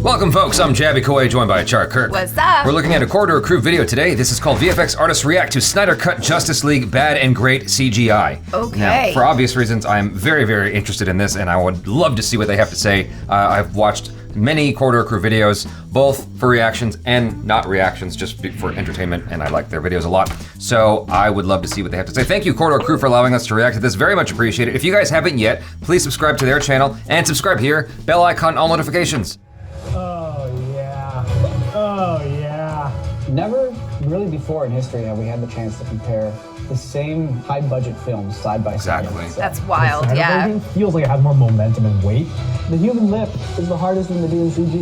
Welcome, folks. I'm Jaby Koay, joined by ACHARA KIRK. What's up? We're looking at a corridor crew video today. This is called VFX Artists React to Snyder Cut Justice League Bad and Great CGI. Okay. Now, for obvious reasons, I'm very, very interested in this, and I would love to see what they have to say. I've watched many corridor crew videos, both for reactions and not reactions, just for entertainment, and I like their videos a lot. So I would love to see what they have to say. Thank you, corridor crew, for allowing us to react to this. Very much appreciated. If you guys haven't yet, please subscribe to their channel and subscribe here. Bell icon, all notifications. Oh yeah. Never really before in history have we had the chance to compare the same high budget films side by side. Exactly. That's wild, The Snyder yeah. version feels like it has more momentum and weight. The human lip is the hardest thing to do in CG.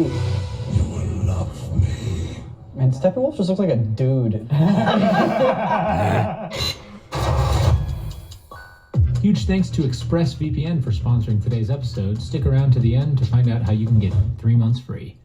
You will love me. Man, Steppenwolf just looks like a dude. Huge thanks to ExpressVPN for sponsoring today's episode. Stick around to the end to find out how you can get 3 months free.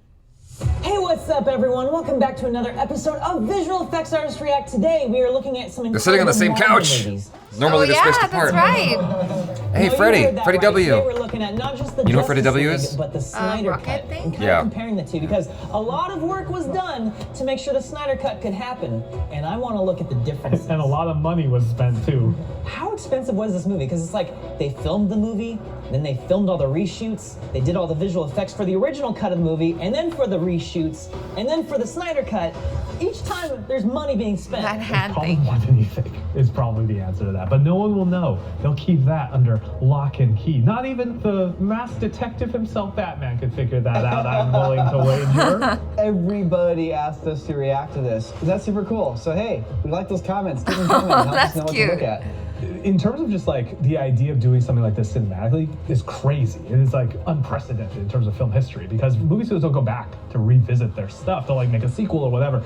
Hey, what's up, everyone? Welcome back to another episode of Visual Effects Artists React. Today, we are looking at some They're sitting on the same incredible couch. movies. Normally they're spaced apart. That's right. Hey, No, Freddie. you heard that Freddie right. W. Today we're looking at not just the You know what Freddie Justice W League, is? but the Snyder rocket Cut, thing? and kind Yeah. of comparing the two, because a lot of work was done to make sure the Snyder Cut could happen, and I want to look at the differences. And a lot of money was spent too. How expensive was this movie? Because it's like they filmed the movie, then they filmed all the reshoots, they did all the visual effects for the original cut of the movie, and then for the reshoots, and then for the Snyder Cut. Each time there's money being spent. That hand Probably thing. more than you think is probably the answer to that. But no one will know. They'll keep that under lock and key. Not even the masked detective himself, Batman, could figure that out. I'm willing to wager. Everybody asked us to react to this. That's super cool. So hey, we like those comments. Keep them coming. Help us That's know what cute. to look at. In terms of just like the idea of doing something like this cinematically is crazy. It is like unprecedented in terms of film history, because movie studios don't go back to revisit their stuff to like make a sequel or whatever.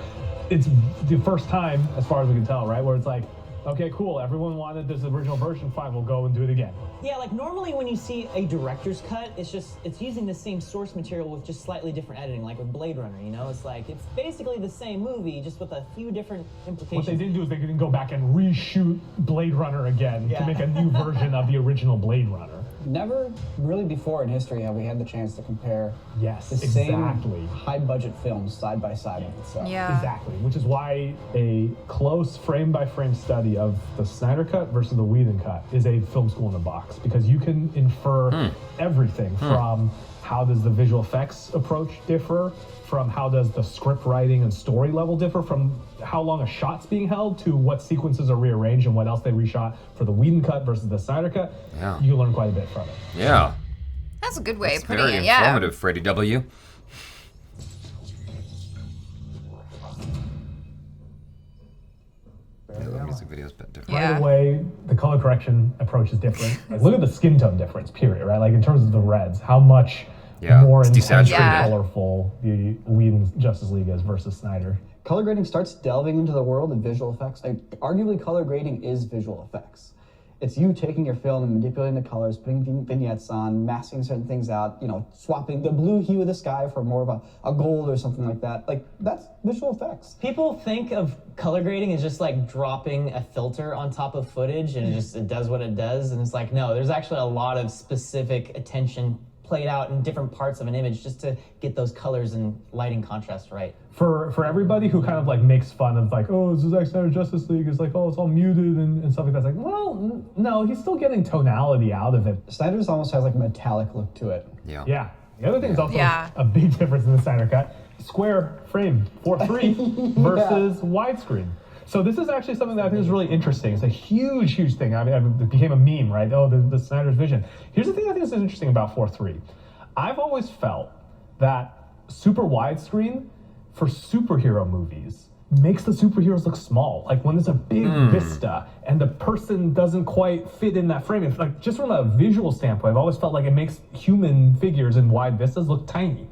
It's the first time, as far as we can tell, right, where it's like, okay, cool, everyone wanted this original version, fine, we'll go and do it again. Yeah, like normally when you see a director's cut, it's using the same source material with just slightly different editing, like with Blade Runner, you know? It's like, it's basically the same movie, just with a few different implications. What they didn't do is they didn't go back and reshoot Blade Runner again Yeah. to make a new version of the original Blade Runner. Never really before in history have we had the chance to compare Yes, the same exactly. high budget films side by side with itself. Yeah. Exactly, which is why a close frame-by-frame study of the Snyder Cut versus the Whedon Cut is a film school in a box, because you can infer everything from how does the visual effects approach differ, from how does the script writing and story level differ, from how long a shot's being held to what sequences are rearranged and what else they reshot for the Whedon Cut versus the Snyder Cut. Yeah. You learn quite a bit from it. Yeah. That's a good way It's of putting very it, yeah. informative, Freddie W. Yeah, the music video's a bit different. Yeah. Right away, the color correction approach is different. Like, look at the skin tone difference, period, right? Like in terms of the reds, how much more it's intense desaturated. and colorful the Whedon Justice League is versus Snyder. Color grading starts delving into the world of visual effects. Like, arguably, color grading is visual effects. It's you taking your film and manipulating the colors, putting vignettes on, masking certain things out, you know, swapping the blue hue of the sky for more of a gold or something like that. Like, that's visual effects. People think of color grading as just like dropping a filter on top of footage and it does what it does, and it's like, no, there's actually a lot of specific attention played out in different parts of an image just to get those colors and lighting contrast right. For everybody who kind of like makes fun of like, oh, this is Zack Snyder Justice League, it's like, oh, it's all muted and stuff like that. It's like, well, no, he's still getting tonality out of it. Snyder's almost has like a metallic look to it. Yeah. Yeah. The other thing is also Yeah. a big difference in the Snyder Cut. Square frame 4:3 versus widescreen. So this is actually something that I think is really interesting. It's a huge, huge thing. I mean, it became a meme, right? Oh, the Snyder's vision. Here's the thing I think is interesting about 4:3. I've always felt that super widescreen for superhero movies makes the superheroes look small. Like when there's a big vista and the person doesn't quite fit in that frame. It's like, just from a visual standpoint, I've always felt like it makes human figures in wide vistas look tiny,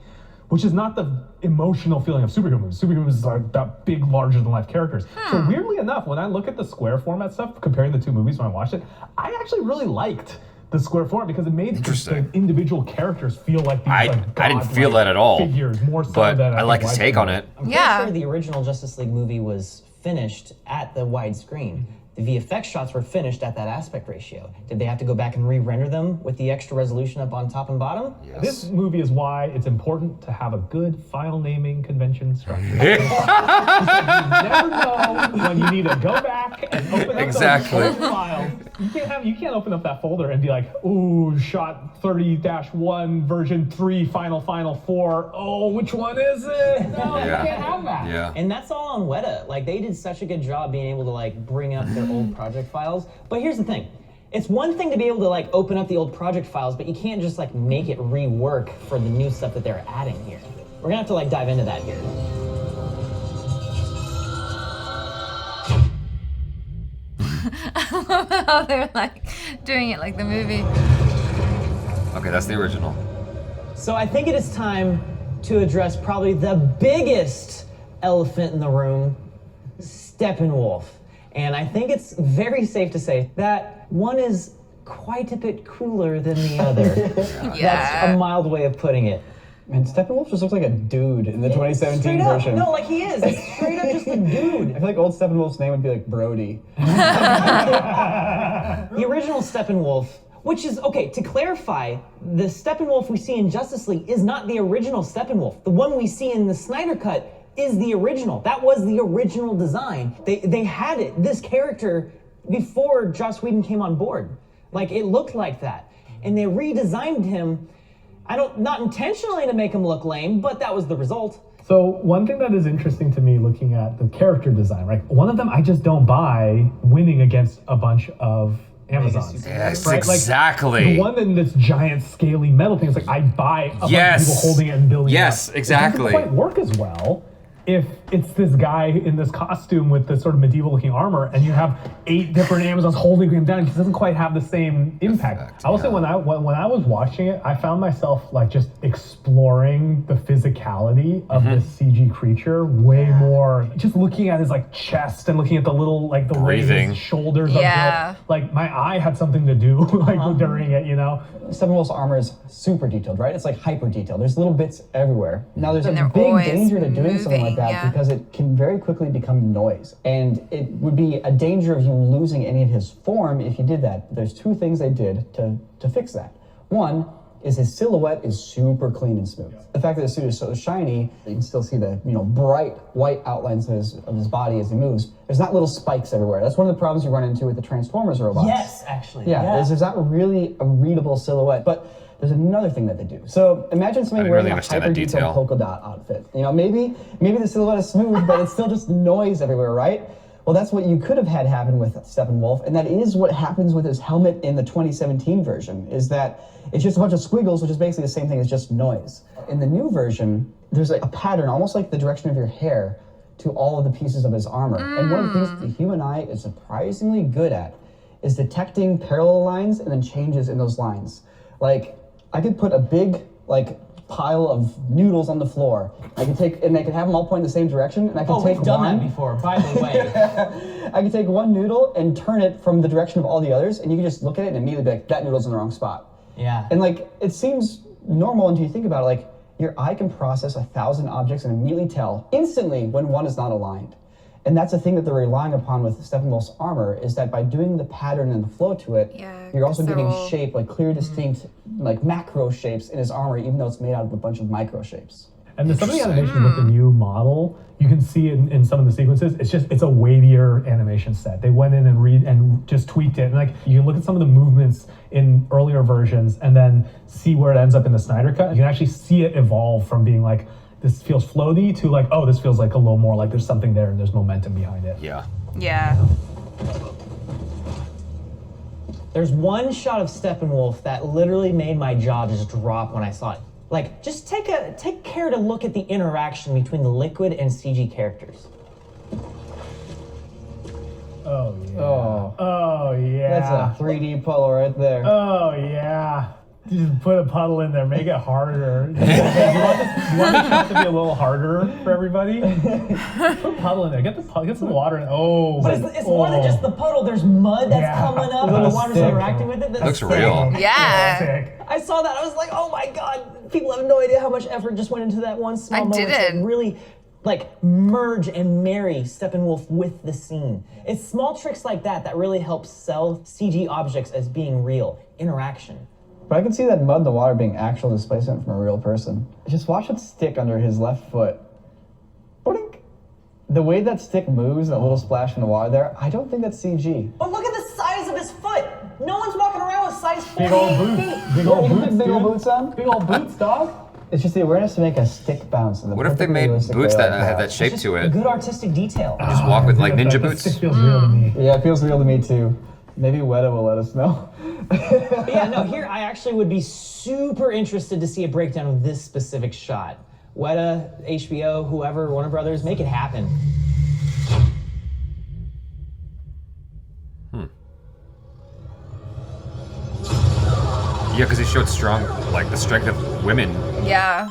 which is not the emotional feeling of superhero movies. Superhero movies are about big, larger-than-life characters. So weirdly enough, when I look at the square format stuff, comparing the two movies when I watched it, I actually really liked the square format because it made the individual characters feel like these I didn't feel that at all, figures, more so but than I like his take on it. I'm pretty Yeah. sure the original Justice League movie was finished at the widescreen. the VFX shots were finished at that aspect ratio. Did they have to go back and re-render them with the extra resolution up on top and bottom? Yes. This movie is why it's important to have a good file naming convention structure. You never know when you need to go back and open up Exactly. those files. You can't open up that folder and be like, ooh, shot 30-1, version 3, final 4. Oh, which one is it? No, Yeah. you can't have that. Yeah. And that's all on Weta. Like, they did such a good job being able to like bring up their old project files. But here's the thing. It's one thing to be able to like open up the old project files, but you can't just like make it rework for the new stuff that they're adding here. We're gonna have to like dive into that here. I love how they're like doing it like the movie. Okay, that's the original. So I think it is time to address probably the biggest elephant in the room, Steppenwolf. And I think it's very safe to say that one is quite a bit cooler than the other. That's a mild way of putting it. Man, Steppenwolf just looks like a dude in the 2017 Straight up. version. No, like he is. It's straight up just a dude. I feel like old Steppenwolf's name would be like Brody. The original Steppenwolf, which is, okay, to clarify, the Steppenwolf we see in Justice League is not the original Steppenwolf. The one we see in the Snyder Cut is the original. That was the original design. They had this character before Joss Whedon came on board. Like, it looked like that. And they redesigned him, not intentionally to make him look lame, but that was the result. So one thing that is interesting to me looking at the character design, right? One of them I just don't buy winning against a bunch of Amazons. Yes, right? Like, exactly. the one in this giant scaly metal thing, it's like I buy a bunch Yes. of people holding it and building Yes, it up. exactly. It doesn't quite work as well if it's this guy in this costume with this sort of medieval looking armor and you have 8 different Amazons holding him down. It doesn't quite have the same impact. I will say when I was watching it, I found myself like just exploring the physicality of this CG creature way more. Just looking at his like chest and looking at the little like the way Breathing. his shoulders are Yeah. built. Like my eye had something to do like during it, you know. Steppenwolf's armor is super detailed, right? It's like hyper detailed. There's little bits everywhere. Now there's And a they're big always danger to doing something like moving, that yeah. because it can very quickly become noise. And it would be a danger of you losing any of his form if you did that. There's 2 things they did to fix that. One is his silhouette is super clean and smooth. The fact that his suit is so shiny, you can still see the bright white outlines of his body as he moves. There's not little spikes everywhere. That's one of the problems you run into with the Transformers robots. Yes, actually. Yeah, there's not really a readable silhouette. But there's another thing that they do. So imagine somebody didn't wearing really a understand that hyper detailed detail. polka dot outfit. Maybe the silhouette is smooth, but it's still just noise everywhere, right? Well, that's what you could have had happen with Steppenwolf, and that is what happens with his helmet in the 2017 version, is that it's just a bunch of squiggles, which is basically the same thing as just noise. In the new version, there's like a pattern, almost like the direction of your hair, to all of the pieces of his armor. And one of the things that the human eye is surprisingly good at is detecting parallel lines and then changes in those lines. Like, I could put a big, pile of noodles on the floor. I could have them all point in the same direction, and I could take We've done one. that before, by the way. I could take one noodle and turn it from the direction of all the others, and you can just look at it and immediately be like, that noodle's in the wrong spot. Yeah. And it seems normal until you think about it, your eye can process 1,000 objects and immediately tell instantly when one is not aligned. And that's the thing that they're relying upon with Steppenwolf's armor, is that by doing the pattern and the flow to it, you're also 'cause they're getting all- shape, clear, distinct, macro shapes in his armor, even though it's made out of a bunch of micro shapes. And some of the animation with the new model, you can see in some of the sequences, it's a weightier animation set. They went in and just tweaked it. And you can look at some of the movements in earlier versions and then see where it ends up in the Snyder Cut. You can actually see it evolve from being this feels floaty to oh, this feels like a little more like there's something there and there's momentum behind it. Yeah. Yeah. There's one shot of Steppenwolf that literally made my jaw just drop when I saw it. Just take care to look at the interaction between the Liquid and CG characters. Oh, yeah. Oh, yeah. that's a 3D puddle right there. Oh, yeah. Just put a puddle in there, make it harder. You want the shot to be a little harder for everybody? Put a puddle in there. Get some water in. Oh, But it's more than just the puddle. There's mud that's coming up and the water's sick. interacting with it. That's Looks sick. real. Yeah. Sick. I saw that. I was like, oh my god. People have no idea how much effort just went into that one small I moment. didn't. To really like merge and marry Steppenwolf with the scene. It's small tricks like that that really help sell CG objects as being real, interaction. But I can see that mud in the water being actual displacement from a real person. Just watch it stick under his left foot. Boink. The way that stick moves and a little splash in the water there, I don't think that's CG. But look at the size of his foot. No one's walking around with size 48 Big old boots. feet. Big old boots, Big old dude. boots on? Big old boots, dog. It's just the awareness to make a stick bounce. In the What if they perfectly made realistic boots way that like had that shape Just to it? good artistic detail. Just walk with like ninja That boots? stick feels real to me. Yeah, it feels real to me too. Maybe Weta will let us know. But yeah, no, here I actually would be super interested to see a breakdown of this specific shot. Weta, HBO, whoever, Warner Brothers, make it happen. Yeah, because he showed strong, like the strength of women. Yeah.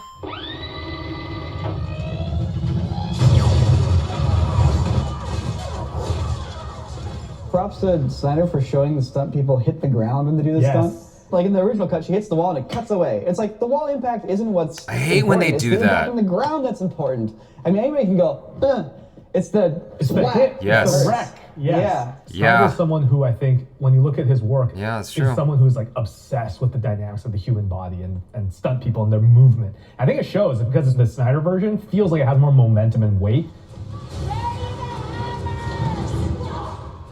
Props to Snyder for showing the stunt people hit the ground when they do the Yes. stunt. Like in the original cut, she hits the wall and it cuts away. It's like the wall impact isn't what's I hate when they important. do It's the impact that. on the ground that's important. I mean, anybody can go, it's the It's the whack hit. Yes. It's the first. wreck. Yes. Yeah. Yeah. Snyder's someone who I think, when you look at his work, Yeah, that's is true. someone who's like obsessed with the dynamics of the human body and stunt people and their movement. I think it shows because it's the Snyder version, feels like it has more momentum and weight.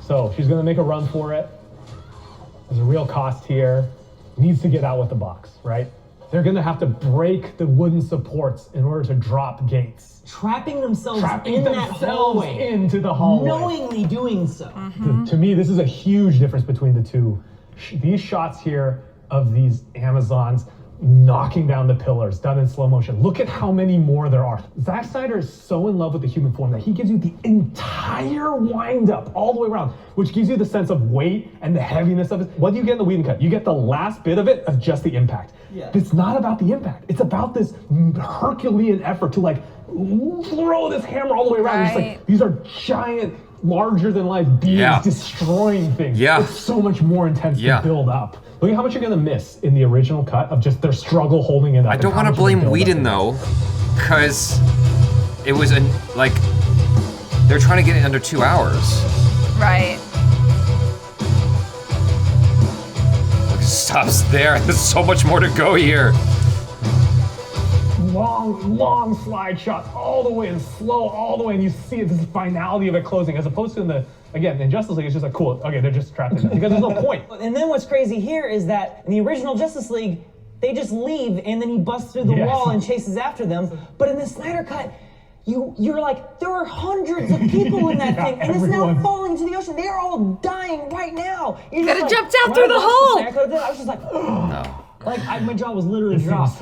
So she's gonna make a run for it. There's a real cost here. Needs to get out with the box, right? They're gonna have to break the wooden supports in order to drop gates. Trapping themselves Trapping in that themselves hallway. into the hallway. Knowingly doing so. To me, this is a huge difference between the two. These shots here of these Amazons knocking down the pillars, done in slow motion. Look at how many more there are. Zack Snyder is so in love with the human form that he gives you the entire wind-up all the way around, which gives you the sense of weight and the heaviness of it. What do you get in the Whedon cut? You get the last bit of it of just the impact. Yeah. It's not about the impact. It's about this Herculean effort to like throw this hammer all the way around. It's Right. like, these are giant, larger than life beings Yeah. destroying things. Yeah. It's so much more intense Yeah. to build up. Look at how much you're gonna miss in the original cut of just their struggle holding it up. I don't want to blame Whedon though, because it was like they're trying to get it under 2 hours. Right. Look, it stops there. There's so much more to go here. Long slide shots all the way and slow all the way, and you see this finality of it closing, as opposed to in Justice League, it's just like, cool, okay, they're just trapped in there because there's no point. And then what's crazy here is that in the original Justice League, they just leave and then he busts through the Yes. wall and chases after them. But in the Snyder cut, you're like, there are hundreds of people in that Yeah, thing, and it's now everyone. falling into the ocean. They are all dying right now. You're Could've just like, jumped out when through I the watched hole. Snyder cut, I was just like, No. my jaw was literally This dropped.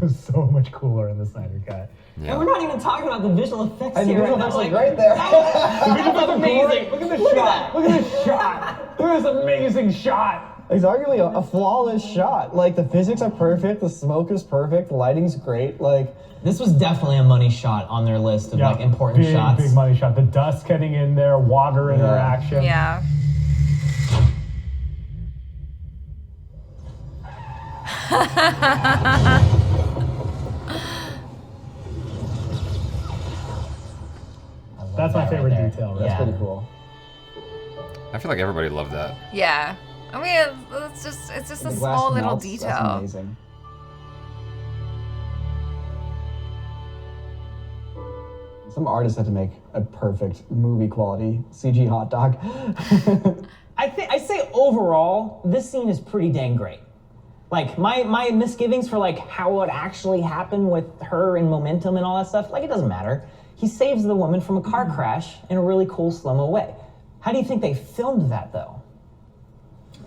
was so much cooler in the Snyder cut. And we're not even talking about the visual effects And the here. visual right now. effects Like, are right there. That's amazing. Look at this Look at shot. that. Look at this shot. Look at this amazing shot. It's arguably a flawless shot. Like the physics are perfect, the smoke is perfect, the lighting's great. Like This was definitely a money shot on their list of like important big, shots. Big money shot. The dust getting in there, water interaction. Yeah. That's my That right favorite there. detail. that's Yeah. pretty cool. I feel like everybody loved that. Yeah. I mean, it's just a The glass small little melts, that's detail. amazing. Some artists had to make a perfect movie quality CG hot dog. I say overall, this scene is pretty dang great. Like my misgivings for like how it actually happened with her and momentum and all that stuff, like it doesn't matter. He saves the woman from a car crash in a really cool slow-mo way. How do you think they filmed that though?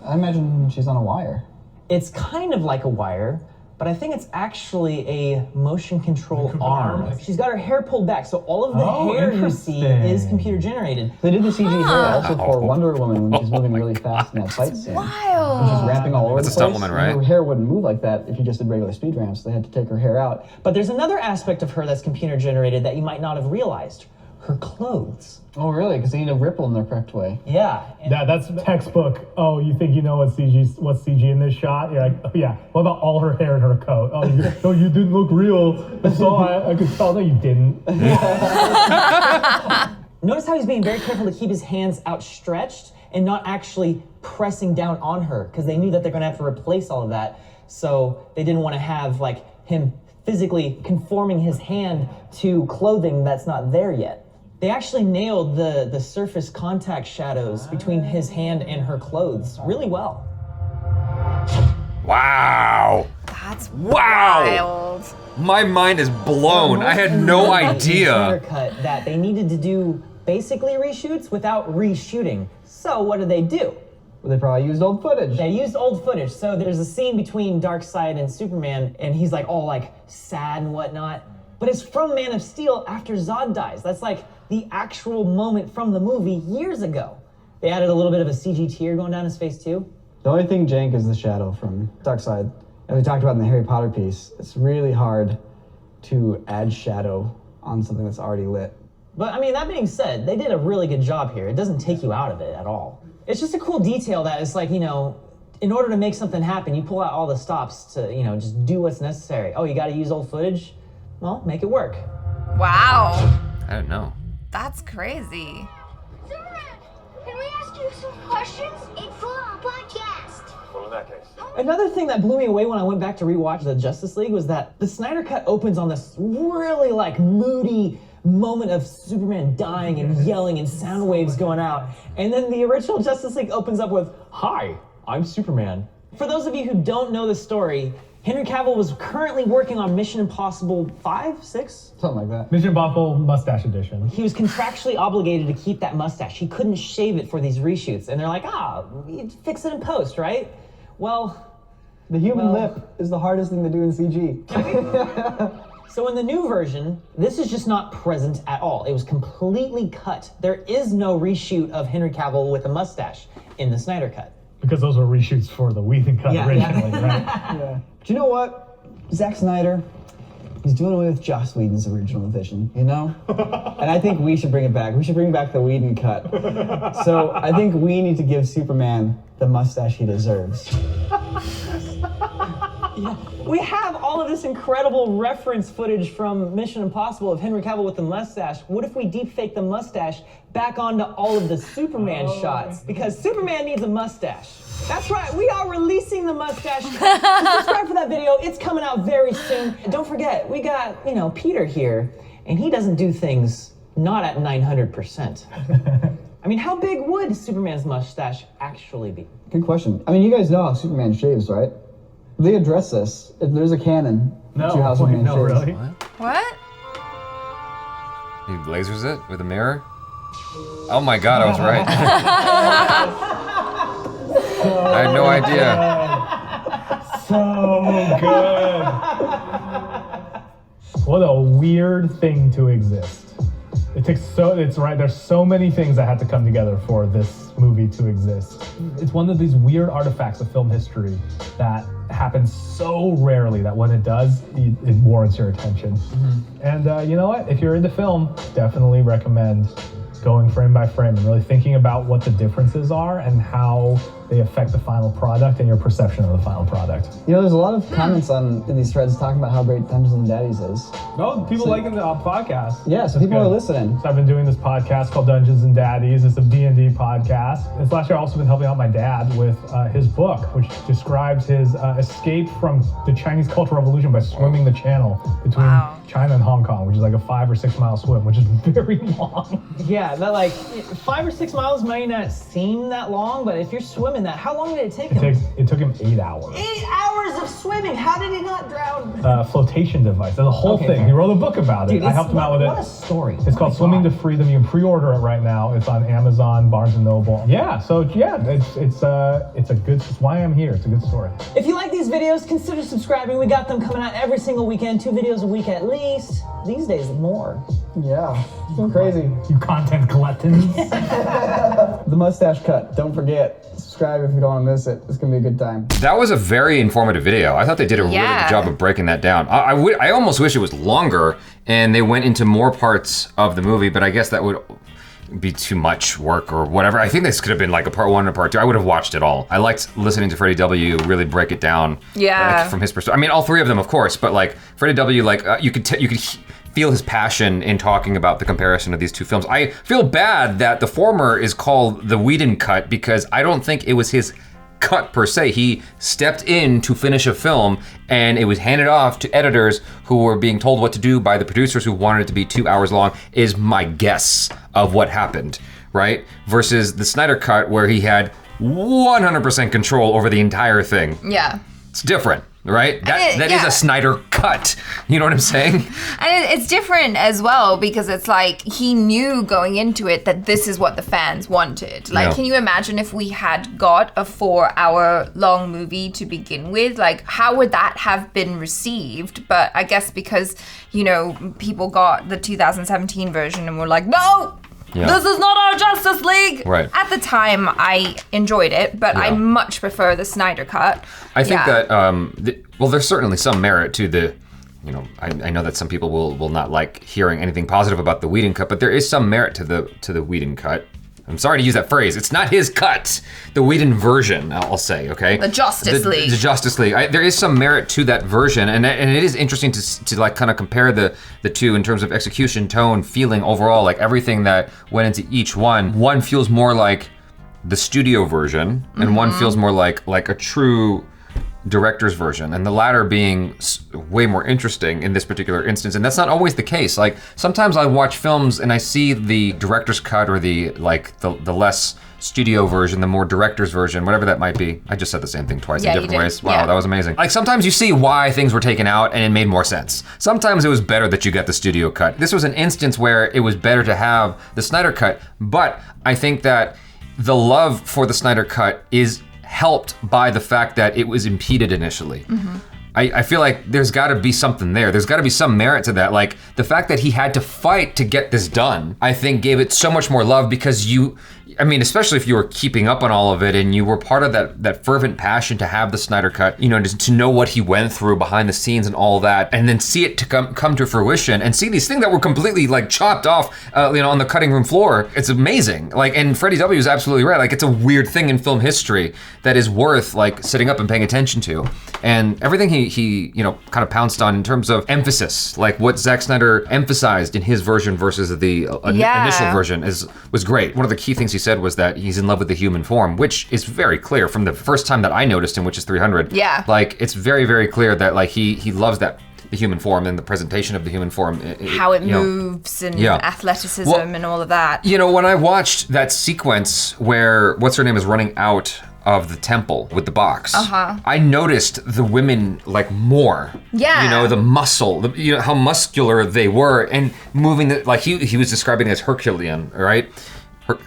I imagine she's on a wire. It's kind of like a wire, but I think it's actually a motion control arm. She's got her hair pulled back, so all of the hair you see is interesting. computer generated. They did the CG hair also for Wonder Woman when she's moving really fast in that fight scene. When Wild. she's rapping all over That's the a place. stunt woman, right? Her hair wouldn't move like that if you just did regular speed ramps. They had to take her hair out. But there's another aspect of her that's computer generated that you might not have realized. her clothes. Oh, really? Because they need a ripple in the correct way. Yeah. That's textbook. Oh, you think you know what's CG in this shot? You're like, oh yeah. What about all her hair and her coat? Oh, you didn't look real. I could tell. No, you didn't. Notice how he's being very careful to keep his hands outstretched and not actually pressing down on her, because they knew that they're gonna have to replace all of that. So they didn't want to have like him physically conforming his hand to clothing that's not there yet. They actually nailed the surface contact shadows between his hand and her clothes really well. Wow. That's Wow. wild. My mind is blown. I had no idea. Cut that they needed to do basically reshoots without reshooting. So what did they do? Well, they probably used old footage. They used old footage. So there's a scene between Darkseid and Superman, and he's like all like sad and whatnot. But it's from Man of Steel after Zod dies. That's like the actual moment from the movie years ago. They added a little bit of a CG tear going down his face too. The only thing jank is the shadow from Darkseid. As we talked about in the Harry Potter piece, it's really hard to add shadow on something that's already lit. But I mean, that being said, they did a really good job here. It doesn't take you out of it at all. It's just a cool detail that it's like, you know, in order to make something happen, you pull out all the stops to, you know, just do what's necessary. Oh, you got to use old footage? Well, make it work. Wow. I don't know. That's crazy. Superman, can we ask you some questions? It's for our podcast. Well, in that case. Another thing that blew me away when I went back to rewatch the Justice League was that the Snyder Cut opens on this really like moody moment of Superman dying and yelling and sound waves going out. And then the original Justice League opens up with, "Hi, I'm Superman." For those of you who don't know the story, Henry Cavill was currently working on Mission Impossible 5, 6? Something like that. Mission Impossible Mustache Edition. He was contractually obligated to keep that mustache. He couldn't shave it for these reshoots. And they're like, you fix it in post, right? Well, The human lip is the hardest thing to do in CG. so in the new version, this is just not present at all. It was completely cut. There is no reshoot of Henry Cavill with a mustache in the Snyder Cut. Because those were reshoots for the Whedon cut originally, right? Yeah. Do you know what? Zack Snyder, he's doing away with Joss Whedon's original vision, you know? And I think we should bring it back. We should bring back the Whedon cut. So I think we need to give Superman the mustache he deserves. We have all of this incredible reference footage from Mission Impossible of Henry Cavill with the mustache. What if we deepfake the mustache back onto all of the Superman shots? Because Superman needs a mustache. That's right, we are releasing the mustache. So subscribe for that video, it's coming out very soon. And don't forget, we got, you know, Peter here, and he doesn't do things not at 900%. I mean, how big would Superman's mustache actually be? Good question. I mean, you guys know how Superman shaves, right? They address this. If there's a canon to how Superman shaves. Really? What? He lasers it with a mirror? Oh my god, I was right. I had no idea. So good. What a weird thing to exist. It's right, there's so many things that had to come together for this movie to exist. It's one of these weird artifacts of film history that happens so rarely that when it does, it warrants your attention. And you know what? If you're into film, definitely recommend going frame by frame and really thinking about what the differences are and how they affect the final product and your perception of the final product. You know, there's a lot of comments in these threads talking about how great Dungeons and Daddies is. No, people liking the podcast. Yeah, so That's people good. are listening. So I've been doing this podcast called Dungeons and Daddies. It's a D&D podcast. This last year I've also been helping out my dad with his book, which describes his escape from the Chinese Cultural Revolution by swimming the channel between China and Hong Kong, which is like a 5 or 6 mile swim, which is very long. Yeah, that like 5 or 6 miles might not seem that long, but if you're swimming that, how long did it take him? It took him 8 hours. 8 hours of swimming. How did he not drown? Flotation device. There's a whole Okay, thing. fair. He wrote a book about it. Dude, I helped him out with it. What a story. It's called Swimming to Freedom. You can pre-order it right now. It's on Amazon, Barnes & Noble. Yeah, so yeah, it's a good. It's why I'm here. It's a good story. If you like these videos, consider subscribing. We got them coming out every single weekend, 2 videos a week at least. These days, more. Yeah, it's been crazy. You content gluttons. The mustache cut, don't forget. subscribe if you don't want to miss it. It's gonna be a good time. That was a very informative video. I thought they did a really good job of breaking that down. I almost wish it was longer and they went into more parts of the movie, but I guess that would be too much work or whatever. I think this could have been like a part 1 and a part 2. I would have watched it all. I liked listening to Freddie W. really break it down. Yeah. Like, from his perspective. I mean, all 3 of them, of course, but like Freddie W. Like you could feel his passion in talking about the comparison of these 2 films. I feel bad that the former is called the Whedon cut because I don't think it was his cut per se. He stepped in to finish a film and it was handed off to editors who were being told what to do by the producers who wanted it to be 2 hours long, is my guess of what happened, right? Versus the Snyder cut where he had 100% control over the entire thing. Yeah. It's different, right? That is a Snyder cut. You know what I'm saying? And it's different as well because it's like he knew going into it that this is what the fans wanted. Like, can you imagine if we had got a 4-hour long movie to begin with? Like, how would that have been received? But I guess because, you know, people got the 2017 version and were like, no! Yeah. This is not our Justice League! Right. At the time, I enjoyed it, but I much prefer the Snyder cut. I think that, well, there's certainly some merit to the, you know, I know that some people will not like hearing anything positive about the Whedon cut, but there is some merit to the Whedon cut. I'm sorry to use that phrase. It's not his cut. The Whedon version, I'll say, okay? The Justice League. The Justice League. There is some merit to that version, and it is interesting to like kind of compare the 2 in terms of execution, tone, feeling overall, like everything that went into each one. One feels more like the studio version, and one feels more like a true director's version, and the latter being way more interesting in this particular instance. And that's not always the case. Like sometimes I watch films and I see the director's cut or the less studio version, the more director's version, whatever that might be. I just said the same thing twice in different ways. Wow, that was amazing. Like sometimes you see why things were taken out and it made more sense. Sometimes it was better that you got the studio cut. This was an instance where it was better to have the Snyder cut, but I think that the love for the Snyder cut is helped by the fact that it was impeded initially. I feel like there's gotta be something there. There's gotta be some merit to that. Like the fact that he had to fight to get this done, I think gave it so much more love because I mean, especially if you were keeping up on all of it and you were part of that fervent passion to have the Snyder cut, you know, to know what he went through behind the scenes and all that, and then see it to come to fruition and see these things that were completely like chopped off, you know, on the cutting room floor. It's amazing. Like, and Freddie W is absolutely right. Like, it's a weird thing in film history that is worth like sitting up and paying attention to. And everything he you know, kind of pounced on in terms of emphasis, like what Zack Snyder emphasized in his version versus the initial version was great. One of the key things he said was that he's in love with the human form, which is very clear from the first time that I noticed him, which is 300. Yeah. Like, it's very, very clear that like he loves the human form and the presentation of the human form. How it moves and athleticism and all of that. You know, when I watched that sequence where what's her name is running out of the temple with the box, I noticed the women like more. Yeah. You know, the muscle, you know, how muscular they were and moving like he was describing it as Herculean, right?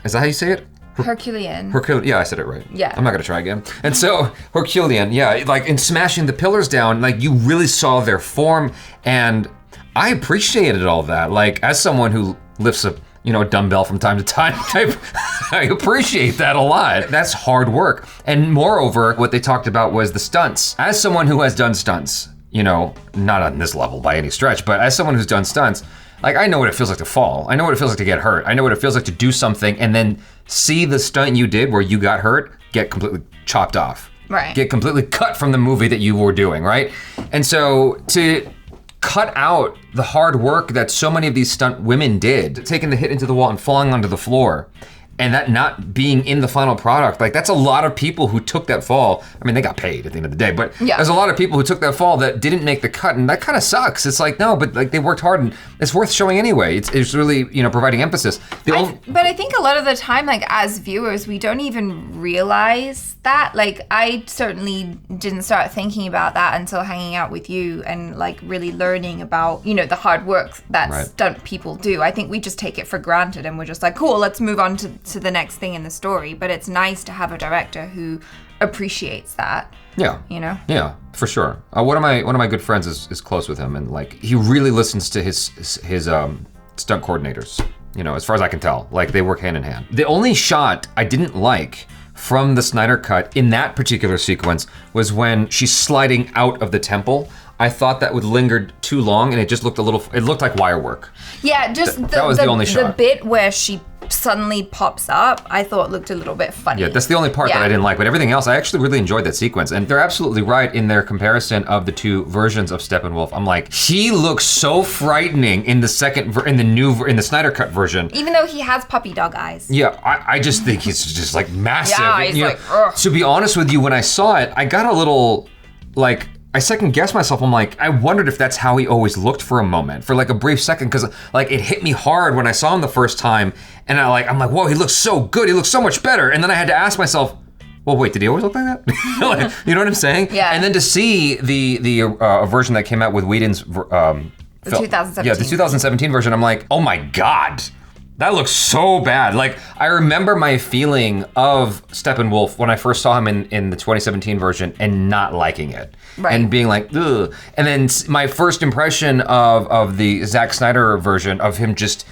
Is that how you say it? Herculean. Yeah, I said it right. Yeah. I'm not gonna try again. And so, Herculean, yeah, like in smashing the pillars down, like you really saw their form, and I appreciated all that. Like, as someone who lifts a dumbbell from time to time, I appreciate that a lot. That's hard work. And moreover, what they talked about was the stunts. As someone who has done stunts, you know, not on this level by any stretch, but as someone who's done stunts, like, I know what it feels like to fall. I know what it feels like to get hurt. I know what it feels like to do something and then see the stunt you did where you got hurt get completely chopped off. Right. Get completely cut from the movie that you were doing, right? And so to cut out the hard work that so many of these stunt women did, taking the hit into the wall and falling onto the floor, and that not being in the final product, like, that's a lot of people who took that fall. I mean, they got paid at the end of the day, but there's a lot of people who took that fall that didn't make the cut, and that kind of sucks. It's like, no, but like, they worked hard and it's worth showing anyway. It's really, you know, providing emphasis. But I think a lot of the time, like, as viewers, we don't even realize that. Like, I certainly didn't start thinking about that until hanging out with you and like really learning about, you know, the hard work that stunt people do. I think we just take it for granted and we're just like, cool, let's move on to the next thing in the story. But it's nice to have a director who appreciates that. Yeah. You know? Yeah, for sure. One of my good friends is close with him, and like, he really listens to his stunt coordinators. You know, as far as I can tell, like, they work hand in hand. The only shot I didn't like from the Snyder Cut in that particular sequence was when she's sliding out of the temple. I thought that would lingered too long, and it just looked it looked like wire work. Yeah, just that was the only shot. The bit where she suddenly pops up, I thought looked a little bit funny. Yeah, that's the only part that I didn't like, but everything else, I actually really enjoyed that sequence. And they're absolutely right in their comparison of the two versions of Steppenwolf. I'm like, he looks so frightening in the Snyder Cut version. Even though he has puppy dog eyes. Yeah, I just think he's just like massive. Yeah, he's like, ugh. To be honest with you, when I saw it, I got a little like, I second guessed myself. I'm like, I wondered if that's how he always looked for a moment, for like a brief second, because like it hit me hard when I saw him the first time, and I'm like, whoa, he looks so good, he looks so much better. And then I had to ask myself, well, wait, did he always look like that? Like, you know what I'm saying? Yeah. And then to see the version that came out with Whedon's The 2017. Yeah, the 2017 version, I'm like, oh my God. That looks so bad. Like, I remember my feeling of Steppenwolf when I first saw him in the 2017 version and not liking it. Right. And being like, ugh. And then my first impression of the Zack Snyder version of him just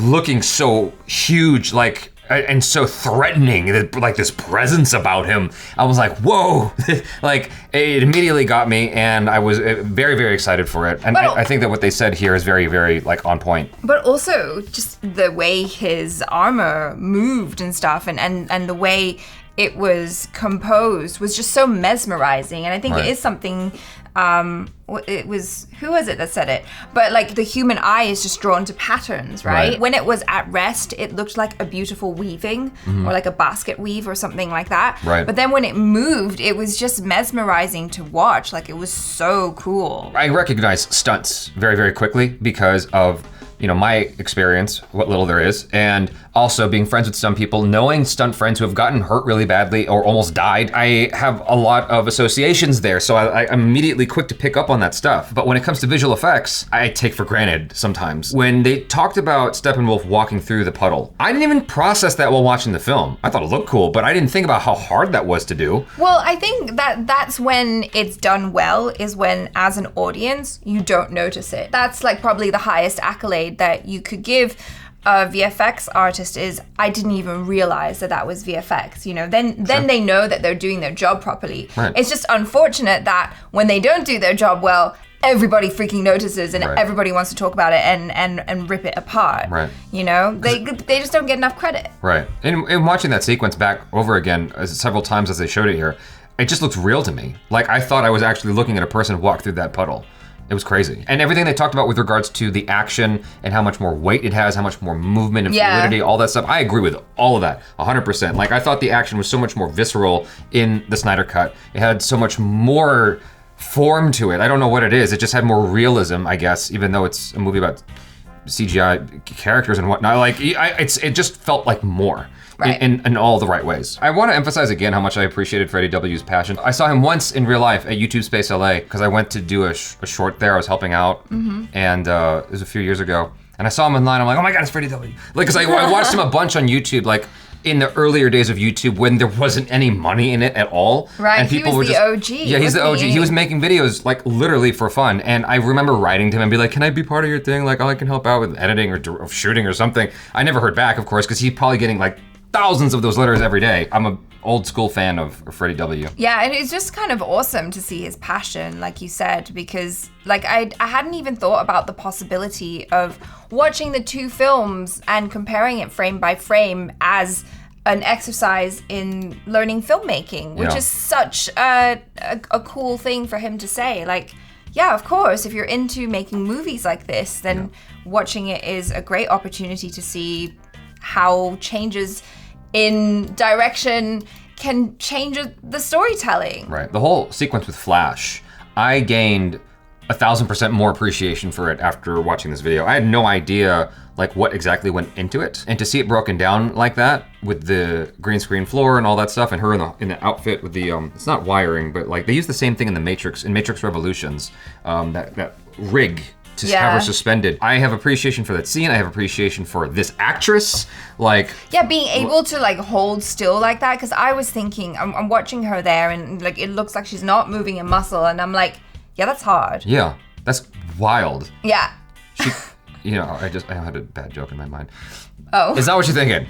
looking so huge, like, and so threatening, like this presence about him. I was like, whoa. Like, it immediately got me, and I was very, very excited for it. And I think that what they said here is very, very, like, on point. But also, just the way his armor moved and stuff, and the way it was composed was just so mesmerizing. And I think it is something, it was, who was it that said it? But like the human eye is just drawn to patterns, right? When it was at rest, it looked like a beautiful weaving or like a basket weave or something like that. Right. But then when it moved, it was just mesmerizing to watch. Like, it was so cool. I recognize stunts very, very quickly because of, you know, my experience, what little there is, and also being friends with some people, knowing stunt friends who have gotten hurt really badly or almost died. I have a lot of associations there, so I'm immediately quick to pick up on that stuff. But when it comes to visual effects, I take for granted sometimes. When they talked about Steppenwolf walking through the puddle, I didn't even process that while watching the film. I thought it looked cool, but I didn't think about how hard that was to do. Well, I think that's when it's done well, is when, as an audience, you don't notice it. That's like probably the highest accolade that you could give a VFX artist is, I didn't even realize that was VFX, you know, then they know that they're doing their job properly. Right. It's just unfortunate that when they don't do their job well, everybody freaking notices and everybody wants to talk about it and rip it apart. Right. You know, they just don't get enough credit. Right. And watching that sequence back over again several times as they showed it here, it just looked real to me. Like, I thought I was actually looking at a person walk through that puddle. It was crazy. And everything they talked about with regards to the action and how much more weight it has, how much more movement and fluidity, all that stuff, I agree with all of that, 100%. Like, I thought the action was so much more visceral in the Snyder Cut. It had so much more form to it. I don't know what it is. It just had more realism, I guess, even though it's a movie about CGI characters and whatnot. Like, it just felt like more. Right. In all the right ways. I want to emphasize again how much I appreciated Freddie W's passion. I saw him once in real life at YouTube Space LA because I went to do a short there. I was helping out, and it was a few years ago. And I saw him online. I'm like, oh my God, it's Freddie W. Like, because I watched him a bunch on YouTube, like in the earlier days of YouTube when there wasn't any money in it at all. Right, and people he was were the just, OG. Yeah, he's the OG. He was making videos like literally for fun. And I remember writing to him and be like, can I be part of your thing? Like, I can help out with editing or shooting or something. I never heard back, of course, because he's probably getting like thousands of those letters every day. I'm a old school fan of Freddie W. Yeah, and it's just kind of awesome to see his passion, like you said, because like I hadn't even thought about the possibility of watching the two films and comparing it frame by frame as an exercise in learning filmmaking, which is such a cool thing for him to say. Like, yeah, of course, if you're into making movies like this, then watching it is a great opportunity to see how changes in direction can change the storytelling. Right. The whole sequence with Flash, I gained 1,000% more appreciation for it after watching this video. I had no idea like what exactly went into it, and to see it broken down like that with the green screen floor and all that stuff, and her in the outfit with the it's not wiring, but like they use the same thing in the Matrix Revolutions, that rig to have her suspended. I have appreciation for that scene. I have appreciation for this actress. Like, yeah, being able to like hold still like that, because I was thinking, I'm watching her there and like it looks like she's not moving a muscle, and I'm like, yeah, that's hard. Yeah, that's wild. Yeah. She, you know, I had a bad joke in my mind. Oh. Is that what you're thinking?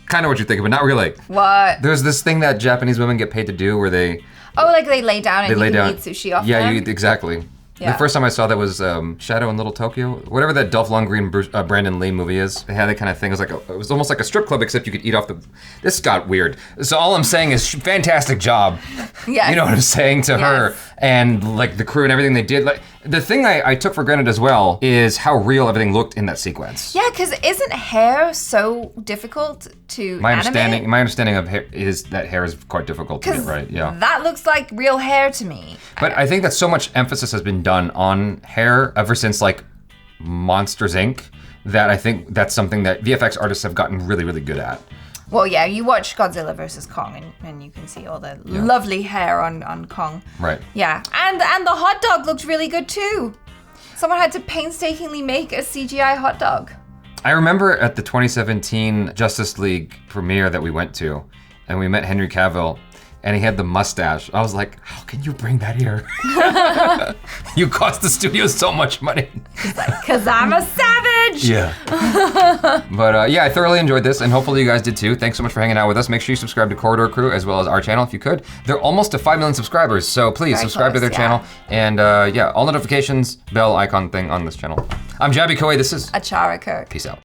kind of what you're thinking, but not really. What? There's this thing that Japanese women get paid to do where they like they lay down and you lay can down. eat sushi off Yeah, them? exactly. Yeah. The first time I saw that was Shadow in Little Tokyo, whatever that Dolph Lundgren, Brandon Lee movie is. They had that kind of thing. It was almost like a strip club, except you could eat off the. This got weird. So all I'm saying is, fantastic job. Yes. You know what I'm saying to her Yes. and like the crew and everything they did. Like the thing I took for granted as well is how real everything looked in that sequence. Yeah, because isn't hair so difficult to My animate? understanding of hair is that hair is quite difficult to get right. Yeah. That looks like real hair to me. But I think that so much emphasis has been done on hair ever since like Monsters Inc. that I think that's something that VFX artists have gotten really, really good at. Well, yeah, you watch Godzilla vs. Kong and you can see all the lovely hair on Kong. Right. Yeah, and the hot dog looked really good too. Someone had to painstakingly make a CGI hot dog. I remember at the 2017 Justice League premiere that we went to, and we met Henry Cavill, and he had the mustache. I was like, how can you bring that here? You cost the studio so much money. Because I'm a savage! Yeah. But yeah, I thoroughly enjoyed this, and hopefully you guys did too. Thanks so much for hanging out with us. Make sure you subscribe to Corridor Crew as well as our channel if you could. They're almost to 5 million subscribers, so please Very subscribe to close, their channel. And yeah, all notifications, bell icon thing on this channel. I'm Jaby Koay. This is ACHARA KIRK. Peace out.